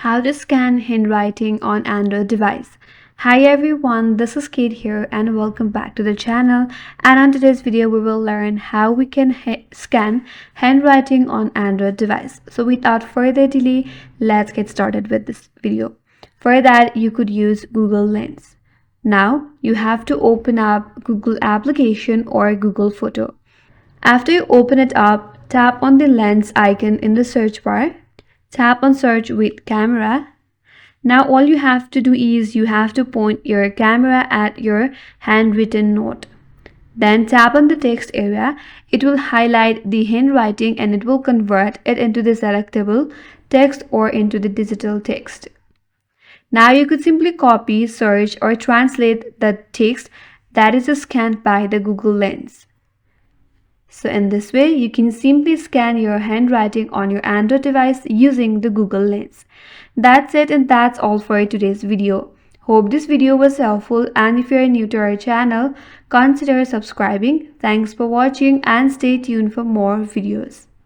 How to scan handwriting on Android device. Hi everyone, this is Kate here and welcome back to the channel. And on today's video we will learn how we can scan handwriting on Android device. So without further delay, let's get started with this video. For that you could use Google Lens. Now you have to open up Google application or Google Photo. After you open it up, tap on the lens icon in the search bar. Tap on search with camera. Now all you have to do is you have to point your camera at your handwritten note. Then tap on the text area. It will highlight the handwriting and it will convert it into the selectable text or into the digital text. Now you could simply copy, search or translate the text that is scanned by the Google Lens. So in this way, you can simply scan your handwriting on your Android device using the Google Lens. That's it and that's all for today's video. Hope this video was helpful, and if you are new to our channel, consider subscribing. Thanks for watching and stay tuned for more videos.